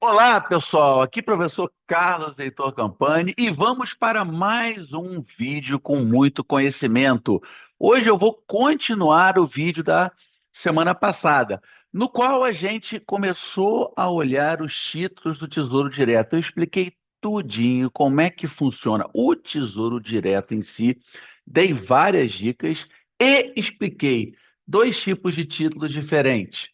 Olá, pessoal. Aqui professor Carlos Heitor Campani e vamos para mais um vídeo com muito conhecimento. Hoje eu vou continuar o vídeo da semana passada, no qual a gente começou a olhar os títulos do Tesouro Direto. Eu expliquei tudinho como é que funciona o Tesouro Direto em si, dei várias dicas e expliquei dois tipos de títulos diferentes: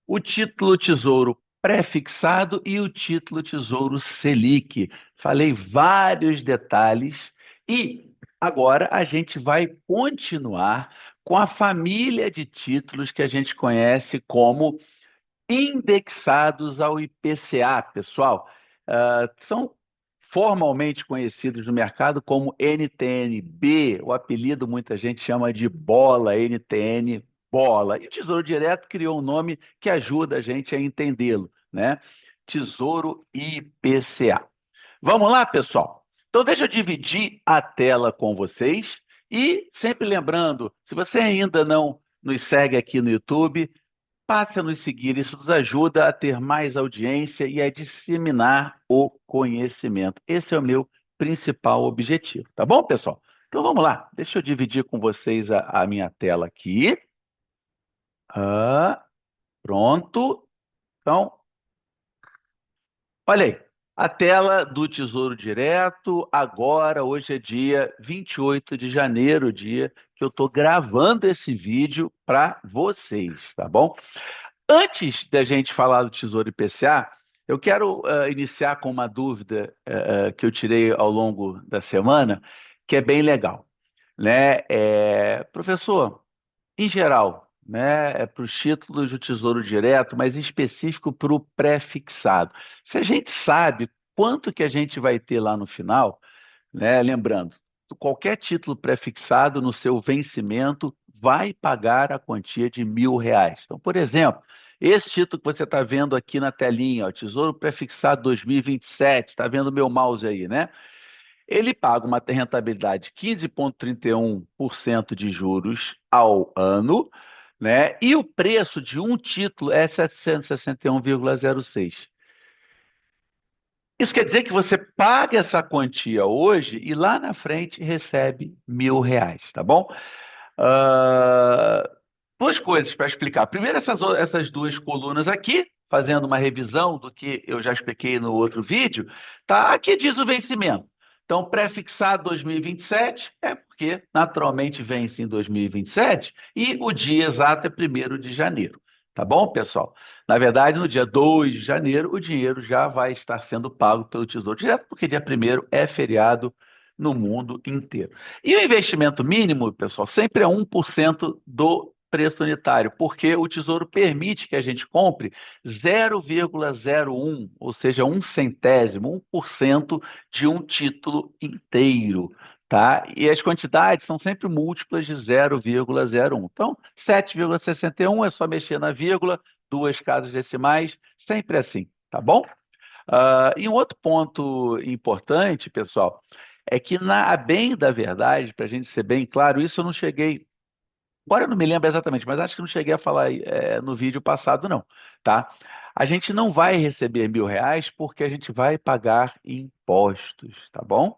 o título Tesouro pré-fixado e o título Tesouro Selic. Falei vários detalhes e agora a gente vai continuar com a família de títulos que a gente conhece como indexados ao IPCA, pessoal. São formalmente conhecidos no mercado como NTN-B, o apelido muita gente chama de bola, NTN bola. E o Tesouro Direto criou um nome que ajuda a gente a entendê-lo, né? Tesouro IPCA. Vamos lá, pessoal? Então, deixa eu dividir a tela com vocês e sempre lembrando, se você ainda não nos segue aqui no YouTube, passe a nos seguir, isso nos ajuda a ter mais audiência e a disseminar o conhecimento. Esse é o meu principal objetivo, tá bom, pessoal? Então vamos lá, deixa eu dividir com vocês a minha tela aqui. Ah, pronto. Então, olha aí, a tela do Tesouro Direto, agora, hoje é dia 28 de janeiro, dia que eu estou gravando esse vídeo para vocês, tá bom? Antes da gente falar do Tesouro IPCA, eu quero iniciar com uma dúvida que eu tirei ao longo da semana, que é bem legal, né? Professor, em geral, né, é para os títulos do Tesouro Direto, mas em específico para o pré-fixado. Se a gente sabe quanto que a gente vai ter lá no final, né, lembrando, qualquer título pré-fixado no seu vencimento vai pagar a quantia de R$ 1.000. Então, por exemplo, esse título que você está vendo aqui na telinha, ó, Tesouro Prefixado 2027, está vendo meu mouse aí, né? Ele paga uma rentabilidade de 15,31% de juros ao ano, né? E o preço de um título é 761,06. Isso quer dizer que você paga essa quantia hoje e lá na frente recebe R$ 1.000, tá bom? Ah, duas coisas para explicar. Primeiro, essas duas colunas aqui, fazendo uma revisão do que eu já expliquei no outro vídeo, tá? Aqui diz o vencimento. Então, pré-fixado 2027 é porque naturalmente vence em 2027 e o dia exato é 1º de janeiro. Tá bom, pessoal? Na verdade, no dia 2 de janeiro, o dinheiro já vai estar sendo pago pelo Tesouro Direto, porque dia 1º é feriado no mundo inteiro. E o investimento mínimo, pessoal, sempre é 1% do preço unitário, porque o Tesouro permite que a gente compre 0,01, ou seja, um centésimo, 1% de um título inteiro. Tá? E as quantidades são sempre múltiplas de 0,01. Então, 7,61 é só mexer na vírgula, duas casas decimais, sempre assim, tá bom? E um outro ponto importante, pessoal, é que, a bem da verdade, para a gente ser bem claro, isso eu não cheguei. Agora eu não me lembro exatamente, mas acho que não cheguei a falar no vídeo passado, não, tá? A gente não vai receber R$ 1.000 porque a gente vai pagar impostos, tá bom?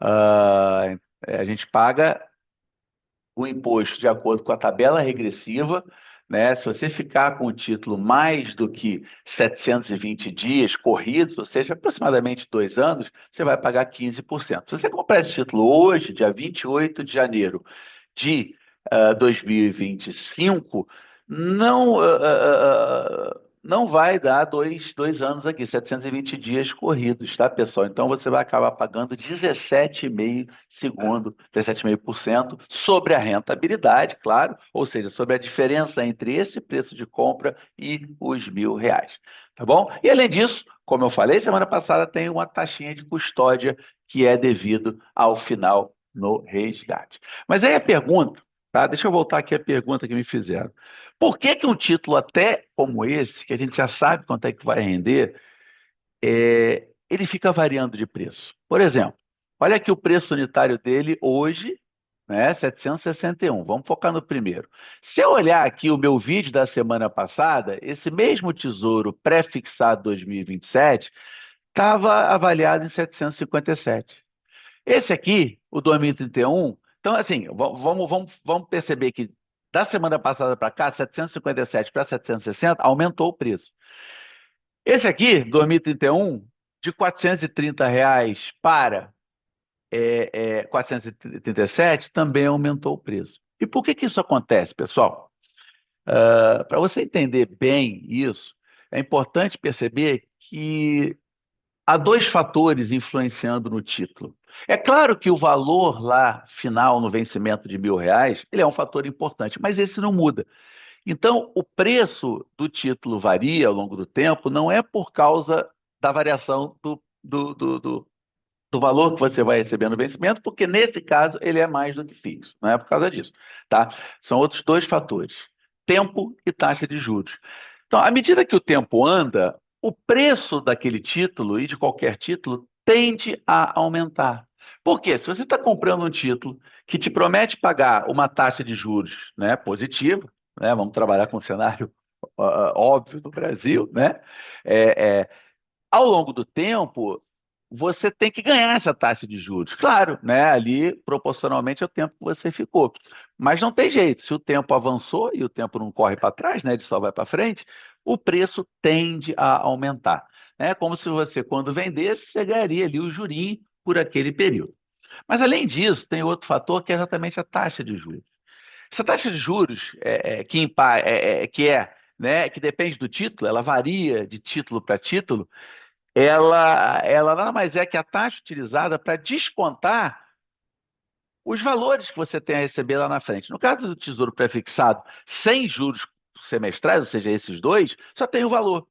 A gente paga o imposto de acordo com a tabela regressiva, né? Se você ficar com o título mais do que 720 dias corridos, ou seja, aproximadamente 2 anos, você vai pagar 15%. Se você comprar esse título hoje, dia 28 de janeiro de 2025, não vai dar dois anos aqui, 720 dias corridos, tá, pessoal? Então você vai acabar pagando 17,5% sobre a rentabilidade, claro, ou seja, sobre a diferença entre esse preço de compra e os R$ 1.000, tá bom? E além disso, como eu falei, semana passada tem uma taxinha de custódia que é devido ao final no resgate. Mas aí a pergunta, tá? Deixa eu voltar aqui à pergunta que me fizeram. Por que que um título até como esse, que a gente já sabe quanto é que vai render, ele fica variando de preço? Por exemplo, olha aqui o preço unitário dele hoje né? 761. Vamos focar no primeiro. Se eu olhar aqui o meu vídeo da semana passada, esse mesmo Tesouro pré-fixado 2027 estava avaliado em 757. Esse aqui, o 2031, então assim, vamos perceber que da semana passada para cá, 757 para 760, aumentou o preço. Esse aqui, 2031, de R$ 430 para 437, também aumentou o preço. E por que que isso acontece, pessoal? Para você entender bem isso, é importante perceber que há dois fatores influenciando no título. É claro que o valor lá final no vencimento de R$ 1.000, ele é um fator importante, mas esse não muda. Então, o preço do título varia ao longo do tempo, não é por causa da variação do valor que você vai receber no vencimento, porque nesse caso ele é mais do que fixo, não é por causa disso, tá? São outros dois fatores: tempo e taxa de juros. Então, à medida que o tempo anda, o preço daquele título e de qualquer título tende a aumentar. Por quê? Se você está comprando um título que te promete pagar uma taxa de juros, né, positiva, né, vamos trabalhar com um cenário óbvio do Brasil, né? É, é, Ao longo do tempo, você tem que ganhar essa taxa de juros. Claro, né? Ali proporcionalmente ao tempo que você ficou. Mas não tem jeito. Se o tempo avançou e o tempo não corre para trás, né? Ele só vai para frente, o preço tende a aumentar. É como se você, quando vendesse, você ganharia ali o jurinho por aquele período. Mas além disso, tem outro fator que é exatamente a taxa de juros. Essa taxa de juros né, que depende do título, ela varia de título para título, ela nada mais é que a taxa utilizada para descontar os valores que você tem a receber lá na frente. No caso do Tesouro Prefixado, sem juros semestrais, ou seja, esses dois, só tem o valor.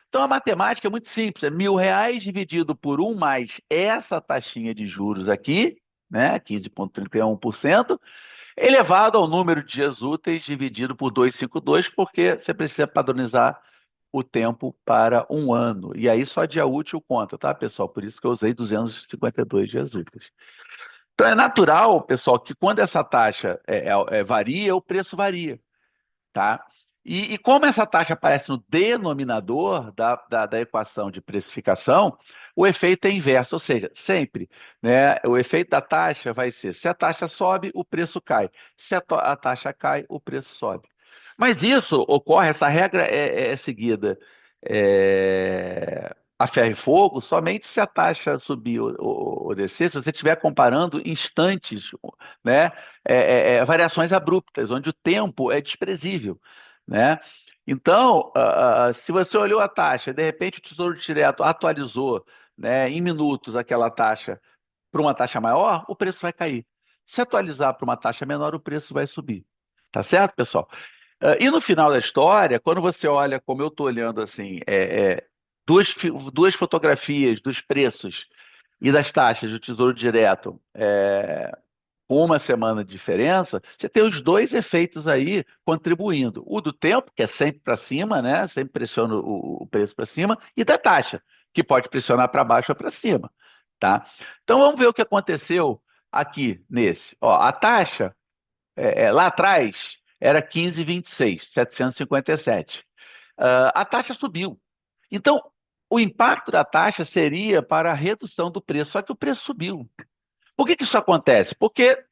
Então a matemática é muito simples: é R$ 1.000 dividido por um mais essa taxinha de juros aqui, né, 15,31%, elevado ao número de dias úteis dividido por 252, porque você precisa padronizar o tempo para um ano. E aí só dia útil conta, tá, pessoal? Por isso que eu usei 252 dias úteis. Então é natural, pessoal, que quando essa taxa varia, o preço varia, tá? E como essa taxa aparece no denominador da equação de precificação, o efeito é inverso, ou seja, sempre, né, o efeito da taxa vai ser: se a taxa sobe, o preço cai; se a taxa cai, o preço sobe. Mas isso ocorre, essa regra é seguida a ferro e fogo somente se a taxa subir ou descer, se você estiver comparando instantes, né, variações abruptas, onde o tempo é desprezível, né? Então, se você olhou a taxa, de repente o Tesouro Direto atualizou, né, em minutos aquela taxa para uma taxa maior, o preço vai cair. Se atualizar para uma taxa menor, o preço vai subir. Tá certo, pessoal? E no final da história, quando você olha, como eu estou olhando assim, duas fotografias dos preços e das taxas do Tesouro Direto, com uma semana de diferença, você tem os dois efeitos aí contribuindo: o do tempo, que é sempre para cima, né? Sempre pressiona o preço para cima, e da taxa, que pode pressionar para baixo ou para cima, tá? Então vamos ver o que aconteceu aqui nesse. Ó, a taxa lá atrás era 15,26, 757. A taxa subiu. Então, o impacto da taxa seria para a redução do preço, só que o preço subiu. Por que que isso acontece? Porque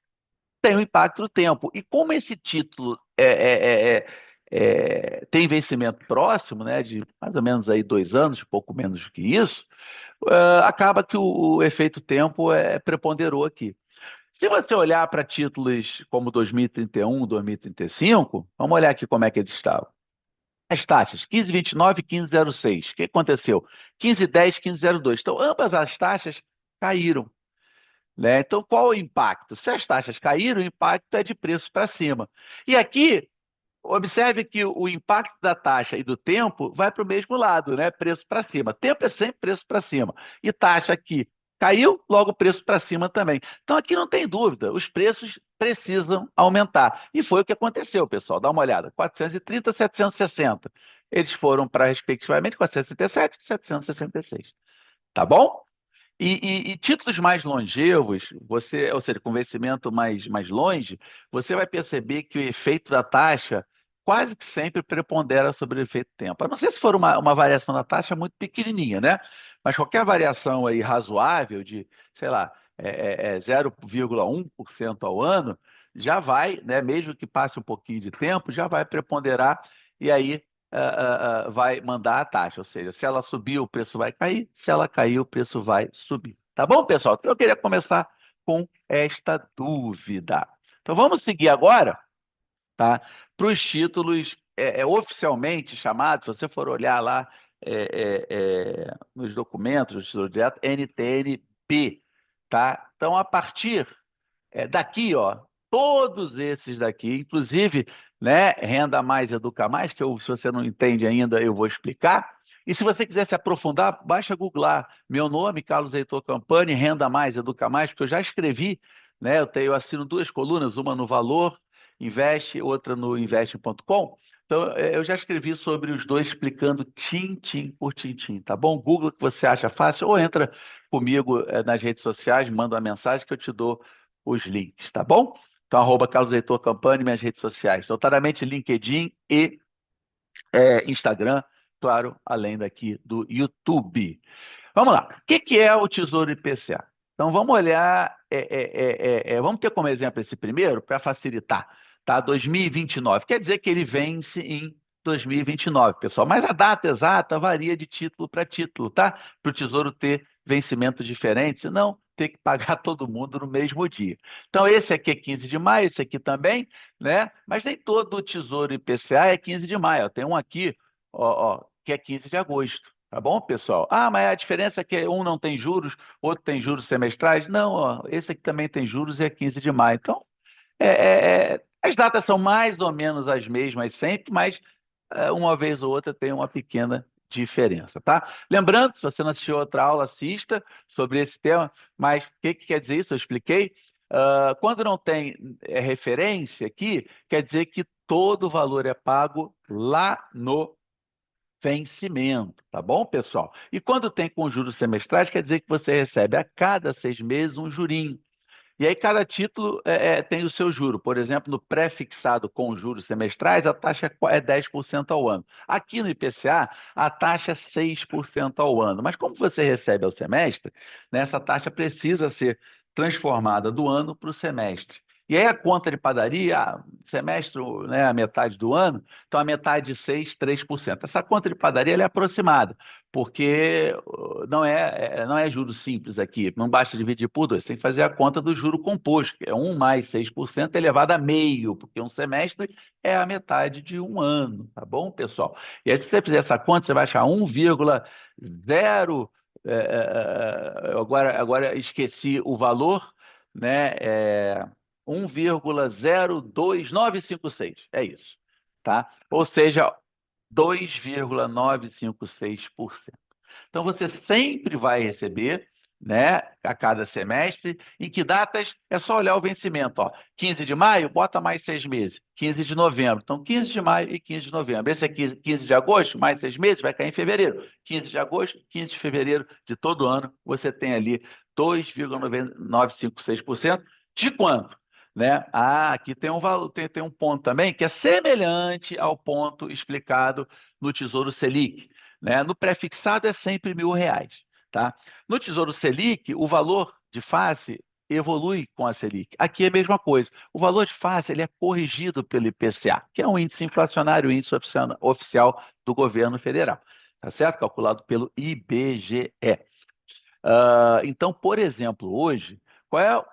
tem o impacto do tempo. E como esse título tem vencimento próximo, né, de mais ou menos aí 2 anos, pouco menos do que isso, acaba que o efeito tempo preponderou aqui. Se você olhar para títulos como 2031, 2035, vamos olhar aqui como é que eles estavam. As taxas, 15,29 e 15,06. O que aconteceu? 15,10, 15,02. Então, ambas as taxas caíram, né? Então, qual o impacto? Se as taxas caíram, o impacto é de preço para cima. E aqui, observe que o impacto da taxa e do tempo vai para o mesmo lado, né? Preço para cima. Tempo é sempre preço para cima. E taxa aqui caiu, logo preço para cima também. Então aqui não tem dúvida, os preços precisam aumentar. E foi o que aconteceu, pessoal. Dá uma olhada: 430, 760. Eles foram para, respectivamente, 467 e 766. Tá bom? E títulos mais longevos, ou seja, com vencimento mais longe, você vai perceber que o efeito da taxa quase que sempre prepondera sobre o efeito tempo. A não ser se for uma variação da taxa muito pequenininha, né? Mas qualquer variação aí razoável de, sei lá, 0,1% ao ano, já vai, né? Mesmo que passe um pouquinho de tempo, já vai preponderar e aí vai mandar a taxa. Ou seja, se ela subir, o preço vai cair, se ela cair, o preço vai subir. Tá bom, pessoal? Então eu queria começar com esta dúvida. Então vamos seguir agora, tá? Para os títulos oficialmente chamados, se você for olhar lá nos documentos do Tesouro Direto, NTN-B, tá? Então, a partir daqui, ó, todos esses daqui, inclusive, né, Renda Mais, Educa Mais, que se você não entende ainda, eu vou explicar. E se você quiser se aprofundar, basta googlar meu nome, Carlos Heitor Campani, Renda Mais, Educa Mais, porque eu já escrevi, né, eu assino duas colunas, uma no Valor Investe, outra no investe.com. Então, eu já escrevi sobre os dois, explicando tintim por tintim, tá bom? Google que você acha fácil, ou entra comigo nas redes sociais, manda uma mensagem que eu te dou os links, tá bom? Então, Carlos Heitor Campani, minhas redes sociais, notadamente LinkedIn e Instagram, claro, além daqui do YouTube. Vamos lá. O que é o Tesouro IPCA? Então, vamos olhar, vamos ter como exemplo esse primeiro, para facilitar, tá? 2029. Quer dizer que ele vence em 2029, pessoal. Mas a data exata varia de título para título, tá? Para o Tesouro ter vencimentos diferentes, senão ter que pagar todo mundo no mesmo dia. Então, esse aqui é 15 de maio, esse aqui também, né? Mas nem todo o Tesouro IPCA é 15 de maio. Tem um aqui, que é 15 de agosto. Tá bom, pessoal? Ah, mas a diferença é que um não tem juros, outro tem juros semestrais. Não, ó, esse aqui também tem juros e é 15 de maio. Então, as datas são mais ou menos as mesmas sempre, mas uma vez ou outra tem uma pequena diferença, tá? Lembrando, se você não assistiu outra aula, assista sobre esse tema, mas o que quer dizer isso? Eu expliquei. Quando não tem referência aqui, quer dizer que todo o valor é pago lá no vencimento, tá bom, pessoal? E quando tem com juros semestrais, quer dizer que você recebe a cada 6 meses um jurinho. E aí cada título tem o seu juro. Por exemplo, no pré-fixado com juros semestrais, a taxa é 10% ao ano. Aqui no IPCA, a taxa é 6% ao ano. Mas como você recebe ao semestre, né, essa taxa precisa ser transformada do ano para o semestre. E aí a conta de padaria, semestre, né, a metade do ano, então a metade de 6, 3%. Essa conta de padaria ela é aproximada, porque não é juro simples aqui, não basta dividir por dois, tem que fazer a conta do juro composto, que é 1 mais 6% elevado a meio, porque um semestre é a metade de um ano, tá bom, pessoal? E aí, se você fizer essa conta, você vai achar 1,0, agora esqueci o valor, né? 1,02956, é isso, tá? Ou seja, 2,956%. Então, você sempre vai receber, né, a cada semestre. Em que datas? É só olhar o vencimento. Ó. 15 de maio, bota mais 6 meses. 15 de novembro. Então, 15 de maio e 15 de novembro. Esse aqui, 15 de agosto, mais 6 meses, vai cair em fevereiro. 15 de agosto, 15 de fevereiro de todo ano, você tem ali 2,956%. De quanto? Né? Aqui tem um valor, tem um ponto também que é semelhante ao ponto explicado no Tesouro Selic, né? No pré-fixado é sempre R$ 1.000, tá? No Tesouro Selic, o valor de face evolui com a Selic. Aqui é a mesma coisa. O valor de face ele é corrigido pelo IPCA, que é um índice inflacionário, o índice oficial do governo federal, tá certo? Calculado pelo IBGE. Então, por exemplo, hoje,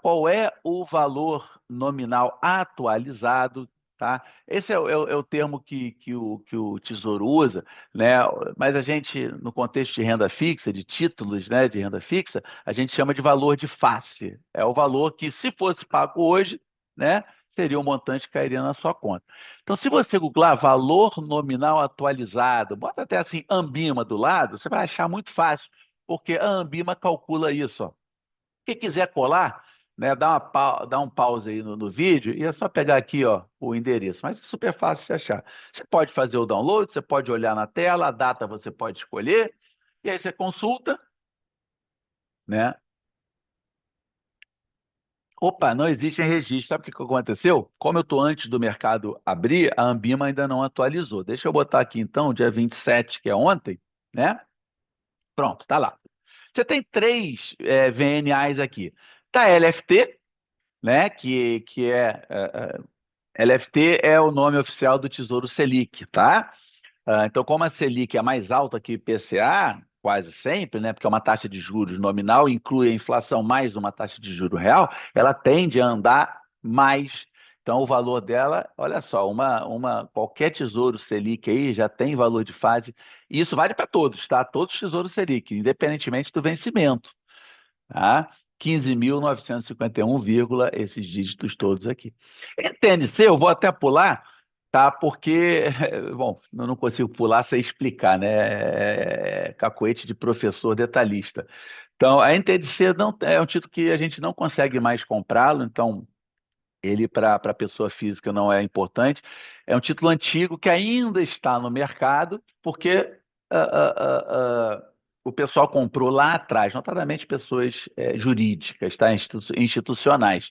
qual é o valor nominal atualizado? Tá? Esse é o termo que o Tesouro usa, né? Mas a gente, no contexto de renda fixa, de títulos, né, de renda fixa, a gente chama de valor de face. É o valor que, se fosse pago hoje, né, seria o montante que cairia na sua conta. Então, se você googlar valor nominal atualizado, bota até assim, Ambima do lado, você vai achar muito fácil porque a Ambima calcula isso. Ó. Quem quiser colar, né, dá um pause aí no vídeo e é só pegar aqui ó, o endereço. Mas é super fácil de achar. Você pode fazer o download, você pode olhar na tela, a data você pode escolher, e aí você consulta, né? Opa, não existe em registro. Sabe o que que aconteceu? Como eu estou antes do mercado abrir, a Anbima ainda não atualizou. Deixa eu botar aqui então, dia 27, que é ontem, né? Pronto, tá lá. Você tem três VNAs aqui. Tá LFT, né? LFT é o nome oficial do Tesouro Selic, tá? Então, como a Selic é mais alta que o IPCA, quase sempre, né, porque é uma taxa de juros nominal, inclui a inflação mais uma taxa de juro real, ela tende a andar mais. Então, o valor dela, olha só, qualquer tesouro Selic aí já tem valor de fase, e isso vale para todos, tá? Todos os tesouros Selic, independentemente do vencimento, tá? 15.951, esses dígitos todos aqui. Entende-se, eu vou até pular, tá? Porque, bom, eu não consigo pular sem explicar, né? Cacoete de professor detalhista. Então, a NTNC não, é um título que a gente não consegue mais comprá-lo, então ele para a pessoa física não é importante. É um título antigo que ainda está no mercado, porque ah, ah, o pessoal comprou lá atrás, notadamente pessoas jurídicas, tá? Institucionais.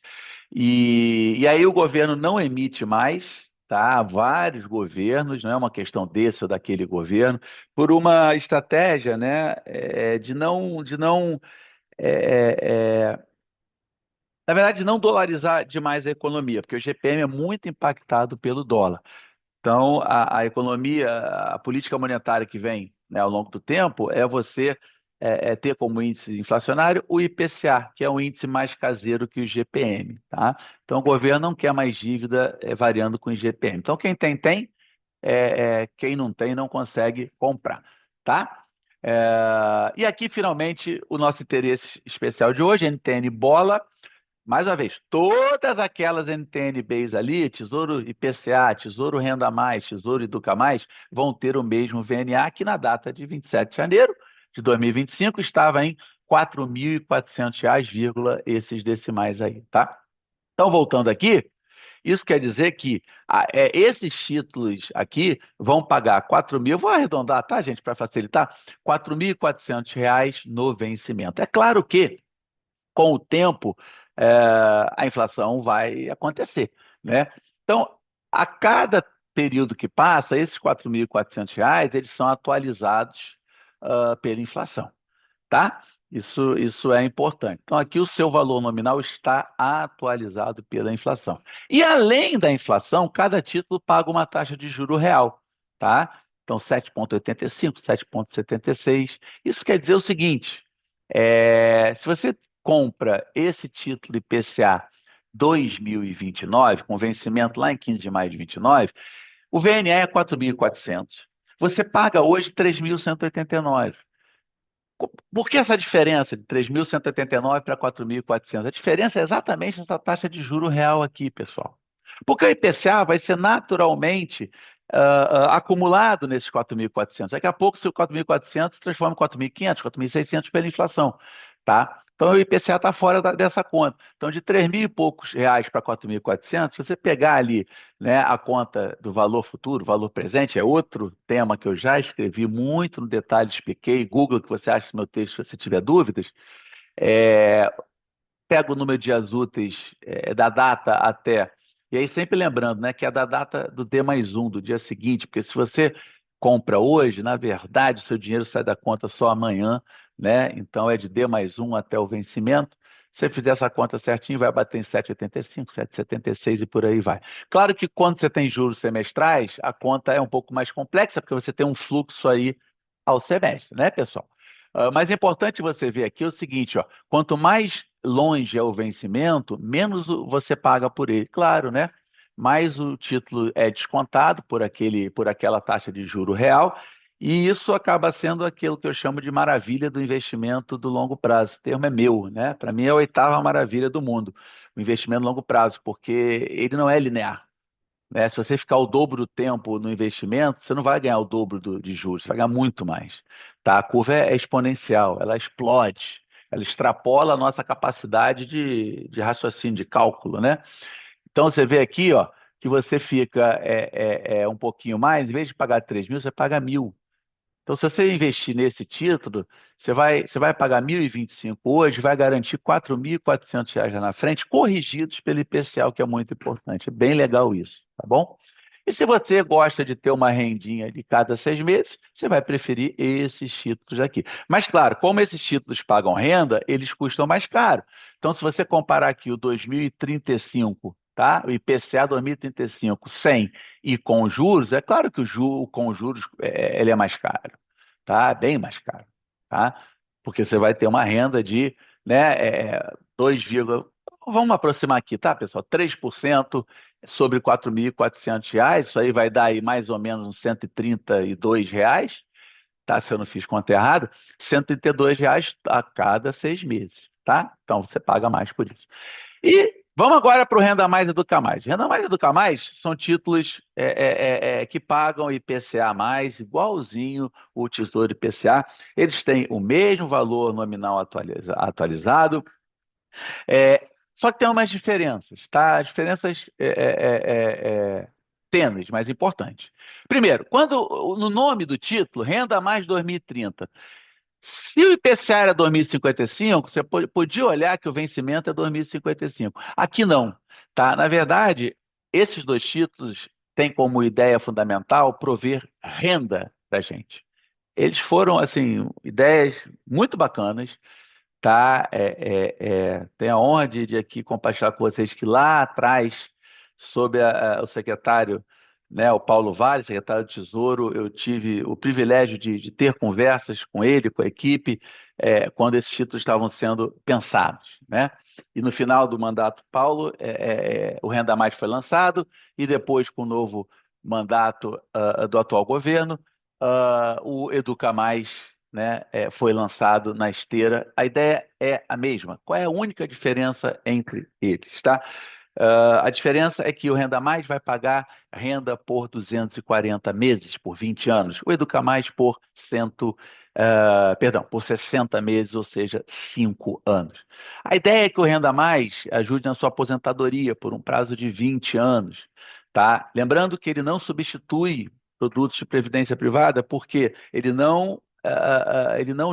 E aí o governo não emite mais. Tá? Há vários governos, não é uma questão desse ou daquele governo, por uma estratégia, né, de não na verdade, não dolarizar demais a economia, porque o GPM é muito impactado pelo dólar. Então, a economia, a política monetária que vem, né, ao longo do tempo é você ter como índice inflacionário o IPCA, que é um índice mais caseiro que o GPM. Tá? Então, o governo não quer mais dívida variando com o IGPM. Então, quem tem, tem. Quem não tem, não consegue comprar. Tá? E aqui, finalmente, o nosso interesse especial de hoje, NTN Bola. Mais uma vez, todas aquelas NTN-Bs ali, Tesouro IPCA, Tesouro Renda Mais, Tesouro Educa Mais, vão ter o mesmo VNA que na data de 27 de janeiro de 2025 estava em R$ 4.400, esses decimais aí, tá? Então, voltando aqui, isso quer dizer que esses títulos aqui vão pagar 4 mil, vou arredondar, tá, gente, para facilitar, R$ 4.400 no vencimento. É claro que com o tempo, a inflação vai acontecer, né? Então, a cada período que passa, esses R$ 4.400, eles são atualizados pela inflação, tá? Isso é importante. Então, aqui o seu valor nominal está atualizado pela inflação. E além da inflação, cada título paga uma taxa de juro real, tá? Então, 7,85, 7,76. Isso quer dizer o seguinte: se você compra esse título IPCA 2029, com vencimento lá em 15 de maio de 29, o VNE é 4.400. Você paga hoje 3.189. Por que essa diferença de 3.189 para 4.400? A diferença é exatamente essa taxa de juro real aqui, pessoal. Porque o IPCA vai ser naturalmente acumulado nesses 4.400. Daqui a pouco, se o 4.400 se transforma em 4.500, 4.600 pela inflação, tá? Então, o IPCA está fora dessa conta. Então, de 3 mil e poucos reais para 4.400, se você pegar ali, né, a conta do valor futuro, valor presente, é outro tema que eu já escrevi muito no detalhe, expliquei. Google, o que você acha do meu texto, se você tiver dúvidas. É, pega o número de dias úteis da data até. E aí, sempre lembrando, né, que é da data do D mais um, do dia seguinte, porque se você compra hoje, na verdade, o seu dinheiro sai da conta só amanhã, né? Então é de D mais um até o vencimento. Se você fizer essa conta certinho, vai bater em 7,85, 7,76 e por aí vai. Claro que quando você tem juros semestrais, a conta é um pouco mais complexa, porque você tem um fluxo aí ao semestre, né, pessoal? Mas é importante você ver aqui o seguinte, ó, quanto mais longe é o vencimento, menos você paga por ele. Claro, né? Mais o título é descontado por aquela taxa de juro real, e isso acaba sendo aquilo que eu chamo de maravilha do investimento do longo prazo. O termo é meu, né? Para mim é a oitava maravilha do mundo, o investimento a longo prazo, porque ele não é linear, né? Se você ficar o dobro do tempo no investimento, você não vai ganhar o dobro de juros, você vai ganhar muito mais. Tá? A curva é exponencial, ela explode, ela extrapola a nossa capacidade de raciocínio, de cálculo, né? Então você vê aqui, ó, que você fica um pouquinho mais, em vez de pagar 3 mil, você paga 1.000. Então, se você investir nesse título, você vai pagar 1.025 hoje, vai garantir R$ 4.400 lá na frente, corrigidos pelo IPCA, o que é muito importante. É bem legal isso, tá bom? E se você gosta de ter uma rendinha de cada 6 meses, você vai preferir esses títulos aqui. Mas, claro, como esses títulos pagam renda, eles custam mais caro. Então, se você comparar aqui o 2035, tá? O IPCA 2035 sem e com juros, é claro que com juros ele é mais caro, tá? Bem mais caro, tá? Porque você vai ter uma renda de, né, 2, vamos aproximar aqui, tá, pessoal? 3% sobre R$ 4.400, isso aí vai dar aí mais ou menos uns R$ 132, tá? Se eu não fiz conta errada, R$ 132 a cada 6 meses, tá? Então você paga mais por isso. E vamos agora para o Renda Mais e Educa Mais. Renda Mais e Educa Mais são títulos que pagam IPCA mais, igualzinho o Tesouro IPCA. Eles têm o mesmo valor nominal atualizado, só que tem umas diferenças, tá? As diferenças tênues, mas importantes. Primeiro, quando no nome do título, Renda Mais 2030, se o IPCA era 2055, você podia olhar que o vencimento é 2055. Aqui não, tá? Na verdade, esses dois títulos têm como ideia fundamental prover renda para gente. Eles foram, assim, ideias muito bacanas, tá? Tenho a honra de aqui compartilhar com vocês que lá atrás, sob o secretário, né, o Paulo Vale, secretário do Tesouro, eu tive o privilégio de ter conversas com ele, com a equipe, quando esses títulos estavam sendo pensados, né? E no final do mandato Paulo, o Renda Mais foi lançado, e depois, com o novo mandato do atual governo, o Educa Mais, né, foi lançado na esteira. A ideia é a mesma. Qual é a única diferença entre eles, tá? A diferença é que o Renda Mais vai pagar renda por 240 meses, por 20 anos. O Educa Mais por 60 meses, ou seja, 5 anos. A ideia é que o Renda Mais ajude na sua aposentadoria por um prazo de 20 anos, tá? Lembrando que ele não substitui produtos de previdência privada, porque ele não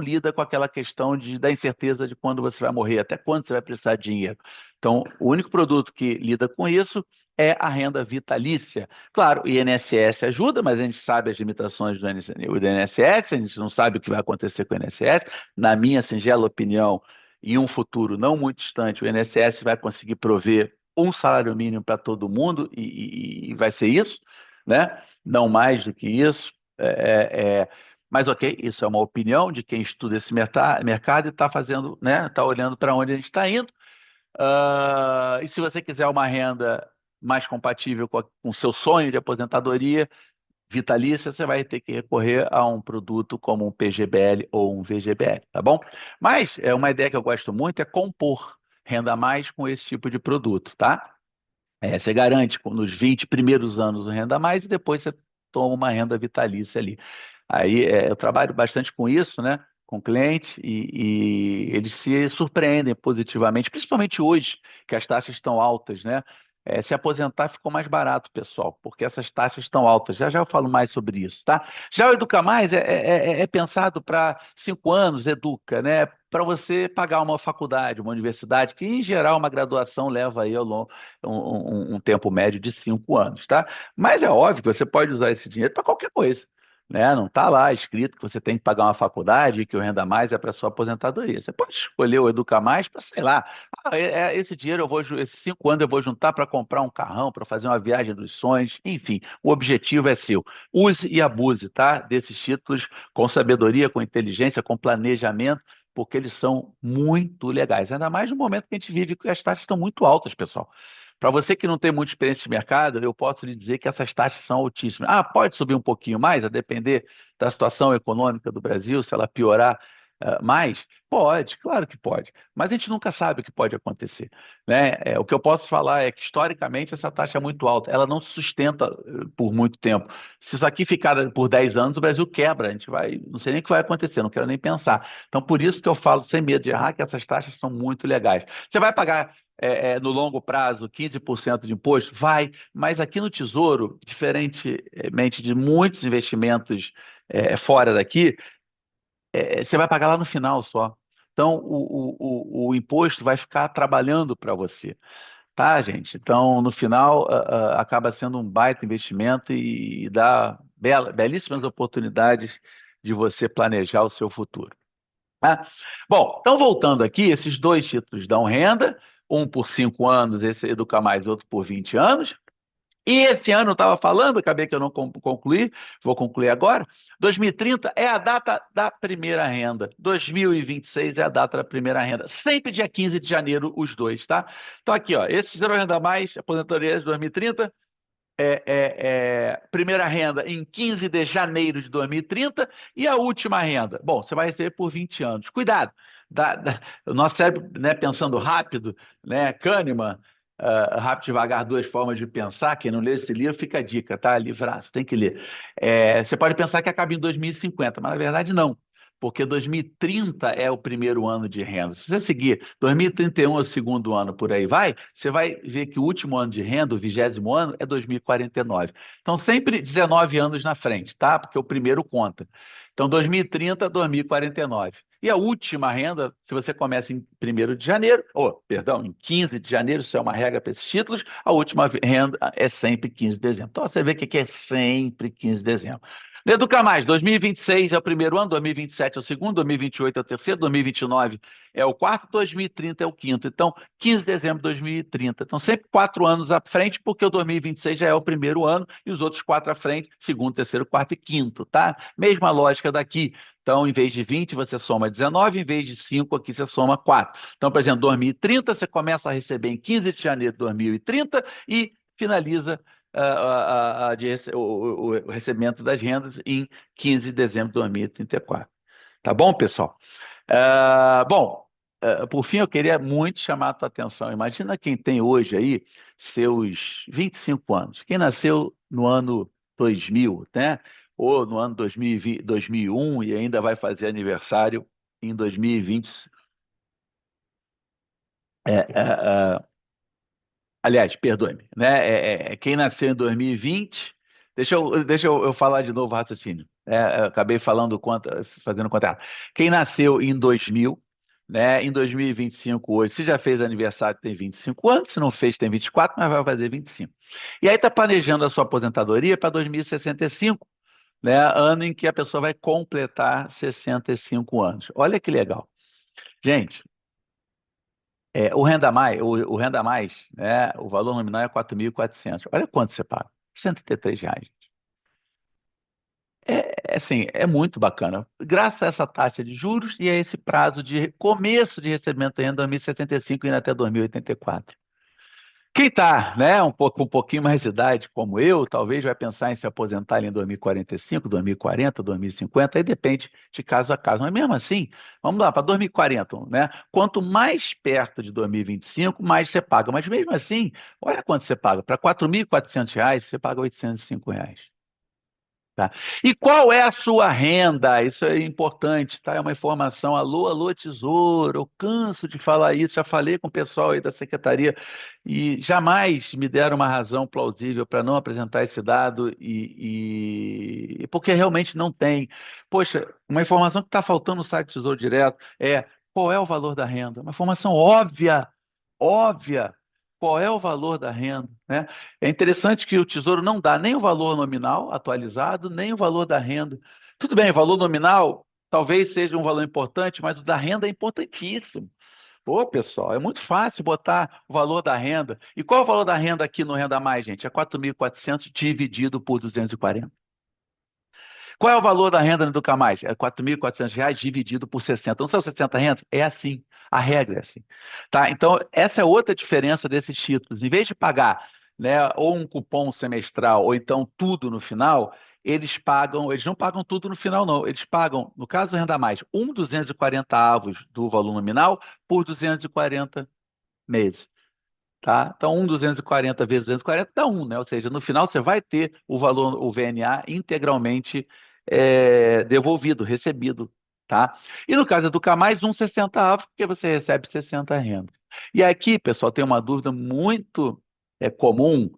lida com aquela questão da incerteza de quando você vai morrer, até quando você vai precisar de dinheiro. Então, o único produto que lida com isso é a renda vitalícia. Claro, o INSS ajuda, mas a gente sabe as limitações do INSS, a gente não sabe o que vai acontecer com o INSS. Na minha singela opinião, em um futuro não muito distante, o INSS vai conseguir prover um salário mínimo para todo mundo e vai ser isso, né? Não mais do que isso. Mas ok, isso é uma opinião de quem estuda esse mercado e está fazendo, né? Está olhando para onde a gente está indo. E se você quiser uma renda mais compatível com o seu sonho de aposentadoria vitalícia, você vai ter que recorrer a um produto como um PGBL ou um VGBL, tá bom? Mas uma ideia que eu gosto muito é compor renda a mais com esse tipo de produto, tá? Você garante nos 20 primeiros anos o renda a mais e depois você toma uma renda vitalícia ali. Aí eu trabalho bastante com isso, né? Com clientes e eles se surpreendem positivamente, principalmente hoje, que as taxas estão altas, né? Se aposentar ficou mais barato, pessoal, porque essas taxas estão altas. Já já eu falo mais sobre isso, tá? Já o Educa Mais é pensado para 5 anos, educa, né? Para você pagar uma faculdade, uma universidade, que em geral uma graduação leva aí ao longo um tempo médio de 5 anos, tá? Mas é óbvio que você pode usar esse dinheiro para qualquer coisa, né? Não está lá escrito que você tem que pagar uma faculdade e que o Renda Mais é para sua aposentadoria. Você pode escolher o Educa Mais para, sei lá, esse dinheiro esses 5 anos eu vou juntar para comprar um carrão, para fazer uma viagem dos sonhos, enfim, o objetivo é seu. Use e abuse, tá? Desses títulos com sabedoria, com inteligência, com planejamento, porque eles são muito legais. Ainda mais no momento que a gente vive, que as taxas estão muito altas, pessoal. Para você que não tem muita experiência de mercado, eu posso lhe dizer que essas taxas são altíssimas. Pode subir um pouquinho mais, a depender da situação econômica do Brasil, se ela piorar mais? Pode, claro que pode. Mas a gente nunca sabe o que pode acontecer, né? O que eu posso falar é que, historicamente, essa taxa é muito alta. Ela não se sustenta por muito tempo. Se isso aqui ficar por 10 anos, o Brasil quebra. A gente vai, não sei nem o que vai acontecer, não quero nem pensar. Então, por isso que eu falo, sem medo de errar, que essas taxas são muito legais. Você vai pagar no longo prazo 15% de imposto? Vai, mas aqui no Tesouro, diferentemente de muitos investimentos fora daqui, você vai pagar lá no final só. Então, o imposto vai ficar trabalhando para você. Tá, gente? Então, no final, acaba sendo um baita investimento e dá belíssimas oportunidades de você planejar o seu futuro. Tá? Bom, então voltando aqui, esses dois títulos dão renda, um por 5 anos, esse Educa Mais, outro por 20 anos. E esse ano eu estava falando, acabei que eu não concluí, vou concluir agora. 2030 é a data da primeira renda. 2026 é a data da primeira renda. Sempre dia 15 de janeiro, os dois, tá? Então aqui, ó, esse Zero Renda Mais, aposentadoria de 2030, primeira renda em 15 de janeiro de 2030 e a última renda. Bom, você vai receber por 20 anos. Cuidado, o nosso cérebro, né, pensando rápido, né, Kahneman, Rápido e Devagar, duas formas de pensar. Quem não lê esse livro, fica a dica, tá? Livraço, tem que ler. Você pode pensar que acaba em 2050, mas na verdade não. Porque 2030 é o primeiro ano de renda. Se você seguir 2031 é o segundo ano, por aí vai, você vai ver que o último ano de renda, o 20º ano, é 2049. Então, sempre 19 anos na frente, tá? Porque o primeiro conta. Então, 2030, 2049. E a última renda, se você começa em 1º de janeiro, ou, perdão, em 15 de janeiro, isso é uma regra para esses títulos, a última renda é sempre 15 de dezembro. Então, você vê que aqui é sempre 15 de dezembro. Educa Mais, 2026 é o primeiro ano, 2027 é o segundo, 2028 é o terceiro, 2029 é o quarto, 2030 é o quinto. Então, 15 de dezembro de 2030. Então, sempre 4 anos à frente, porque o 2026 já é o primeiro ano e os outros 4 à frente, segundo, terceiro, quarto e quinto, tá? Mesma lógica daqui. Então, em vez de 20, você soma 19, em vez de 5, aqui você soma 4. Então, por exemplo, 2030, você começa a receber em 15 de janeiro de 2030 e finaliza o recebimento das rendas em 15 de dezembro de 2034. Tá bom, pessoal? Bom, por fim, eu queria muito chamar a tua atenção. Imagina quem tem hoje aí seus 25 anos. Quem nasceu no ano 2000, né? Ou no ano 2020, 2001 e ainda vai fazer aniversário em 2020. É, é, é, Aliás, perdoe-me, né? Quem nasceu em 2020, deixa eu falar de novo o raciocínio. Eu acabei falando fazendo conta errada. Quem nasceu em 2000, né? Em 2025 hoje, se já fez aniversário, tem 25 anos, se não fez, tem 24, mas vai fazer 25. E aí está planejando a sua aposentadoria para 2065, né? Ano em que a pessoa vai completar 65 anos. Olha que legal. Gente, o Renda Mais, né, o valor nominal é 4.400. Olha quanto você paga. R$ 103. Assim, é muito bacana. Graças a essa taxa de juros e a esse prazo de começo de recebimento de renda 2075 e indo até 2084. Quem está, né, um pouquinho mais de idade, como eu, talvez vai pensar em se aposentar ali em 2045, 2040, 2050, aí depende de caso a caso. Mas mesmo assim, vamos lá, para 2040, né? Quanto mais perto de 2025, mais você paga. Mas mesmo assim, olha quanto você paga. Para R$ 4.400, você paga R$ 805. Tá? E qual é a sua renda? Isso é importante, tá? É uma informação. Alô, alô, Tesouro. Eu canso de falar isso. Já falei com o pessoal aí da secretaria e jamais me deram uma razão plausível para não apresentar esse dado porque realmente não tem. Poxa, uma informação que está faltando no site do Tesouro Direto é qual é o valor da renda? Uma informação óbvia, óbvia. Qual é o valor da renda, né? É interessante que o Tesouro não dá nem o valor nominal atualizado, nem o valor da renda. Tudo bem, o valor nominal talvez seja um valor importante, mas o da renda é importantíssimo. Pô, pessoal, é muito fácil botar o valor da renda. E qual é o valor da renda aqui no Renda Mais, gente? É 4.400 dividido por 240. Qual é o valor da renda no Educa Mais? É R$ 4.400 dividido por 60. Não são 60 rendas? É assim. A regra é assim. Tá? Então, essa é outra diferença desses títulos. Em vez de pagar, né, ou um cupom semestral, ou então tudo no final, eles não pagam tudo no final, não. Eles pagam, no caso do Renda Mais, 240 avos do valor nominal por 240 meses. Tá? Então, 240 vezes 240 dá 1, né? Ou seja, no final você vai ter o valor, o VNA, integralmente devolvido, recebido. Tá? E no caso do K+, 1,60 avos, porque você recebe 60 rendas. E aqui, pessoal, tem uma dúvida muito comum,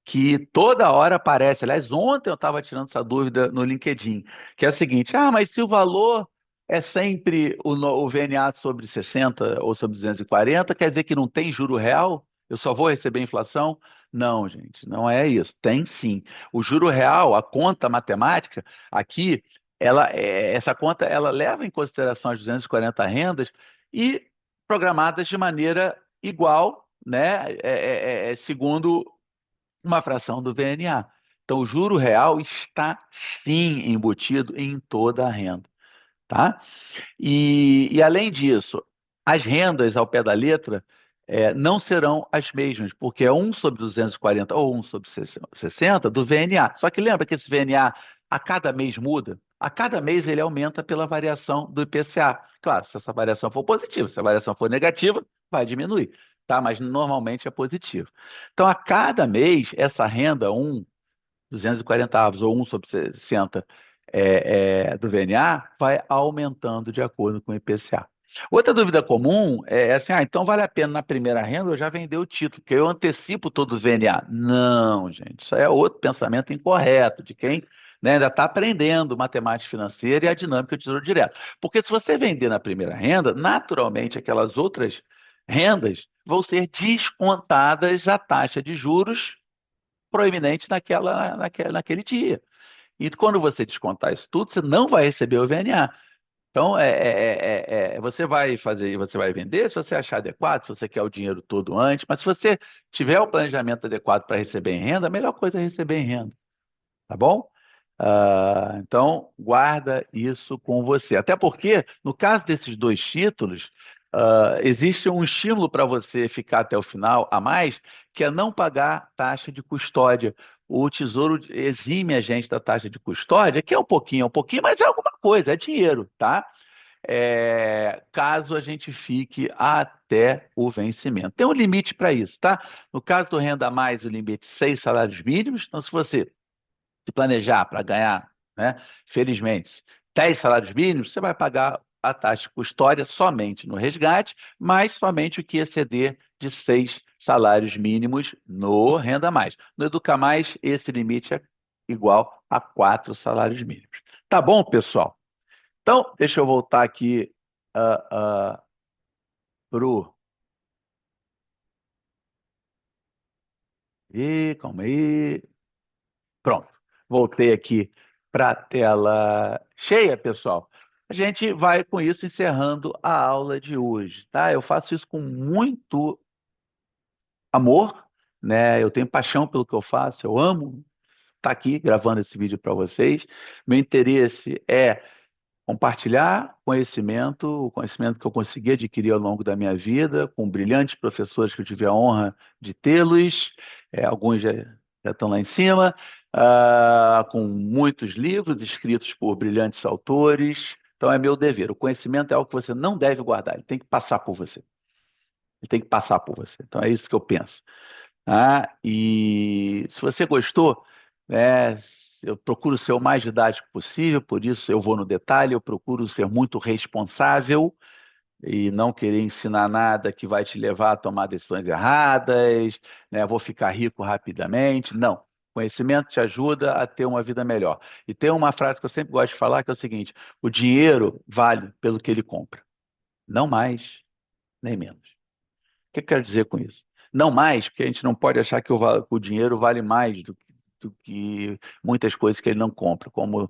que toda hora aparece. Aliás, ontem eu estava tirando essa dúvida no LinkedIn, que é a seguinte: mas se o valor é sempre o VNA sobre 60 ou sobre 240, quer dizer que não tem juro real? Eu só vou receber inflação? Não, gente, não é isso. Tem sim. O juro real, a conta matemática, aqui, essa conta ela leva em consideração as 240 rendas e programadas de maneira igual, né? Segundo uma fração do VNA. Então, o juro real está sim embutido em toda a renda, tá? E além disso, as rendas ao pé da letra não serão as mesmas, porque é 1 sobre 240 ou 1 sobre 60 do VNA. Só que lembra que esse VNA a cada mês muda? A cada mês ele aumenta pela variação do IPCA. Claro, se essa variação for positiva, se a variação for negativa, vai diminuir, tá? Mas normalmente é positivo. Então, a cada mês, essa renda 240 avos ou 1 sobre 60 do VNA vai aumentando de acordo com o IPCA. Outra dúvida comum é assim: então vale a pena na primeira renda eu já vender o título, porque eu antecipo todo o VNA. Não, gente, isso é outro pensamento incorreto de quem, né, ainda está aprendendo matemática financeira e a dinâmica do tesouro direto. Porque se você vender na primeira renda, naturalmente aquelas outras rendas vão ser descontadas a taxa de juros proeminente naquele dia. E quando você descontar isso tudo, você não vai receber o VNA. Então, você vai fazer, você vai vender se você achar adequado, se você quer o dinheiro todo antes, mas se você tiver o planejamento adequado para receber em renda, a melhor coisa é receber em renda, tá bom? Então, guarda isso com você. Até porque, no caso desses dois títulos, existe um estímulo para você ficar até o final a mais, que é não pagar taxa de custódia. O Tesouro exime a gente da taxa de custódia, que é um pouquinho, mas é alguma coisa, é dinheiro, tá? Caso a gente fique até o vencimento. Tem um limite para isso, tá? No caso do Renda Mais, o limite é 6 salários mínimos. Então, se você se planejar para ganhar, né, felizmente, 10 salários mínimos, você vai pagar a taxa de custódia somente no resgate, mas somente o que exceder de 6 salários mínimos no Renda Mais. No Educa Mais, esse limite é igual a 4 salários mínimos. Tá bom, pessoal? Então, deixa eu voltar aqui para o. Calma aí. Pronto. Voltei aqui para a tela cheia, pessoal. A gente vai com isso encerrando a aula de hoje, tá? Eu faço isso com muito amor, né? Eu tenho paixão pelo que eu faço, eu amo estar aqui gravando esse vídeo para vocês. Meu interesse é compartilhar conhecimento, o conhecimento que eu consegui adquirir ao longo da minha vida, com brilhantes professores que eu tive a honra de tê-los, alguns já estão lá em cima, com muitos livros escritos por brilhantes autores. Então é meu dever. O conhecimento é algo que você não deve guardar, ele tem que passar por você. Ele tem que passar por você. Então é isso que eu penso. E se você gostou, eu procuro ser o mais didático possível, por isso eu vou no detalhe, eu procuro ser muito responsável e não querer ensinar nada que vai te levar a tomar decisões erradas, né? Vou ficar rico rapidamente. Não. Conhecimento te ajuda a ter uma vida melhor. E tem uma frase que eu sempre gosto de falar, que é o seguinte: o dinheiro vale pelo que ele compra, não mais nem menos. O que eu quero dizer com isso? Não mais, porque a gente não pode achar que o dinheiro vale mais do que muitas coisas que ele não compra, como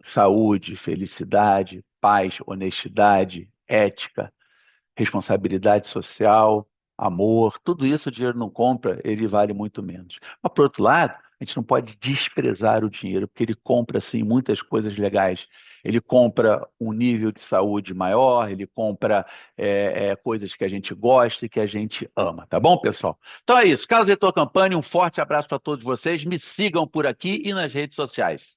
saúde, felicidade, paz, honestidade, ética, responsabilidade social, amor, tudo isso o dinheiro não compra, ele vale muito menos. Mas, por outro lado, a gente não pode desprezar o dinheiro, porque ele compra, sim, muitas coisas legais. Ele compra um nível de saúde maior, ele compra coisas que a gente gosta e que a gente ama, tá bom, pessoal? Então é isso. Carlos Heitor Campani, um forte abraço para todos vocês. Me sigam por aqui e nas redes sociais.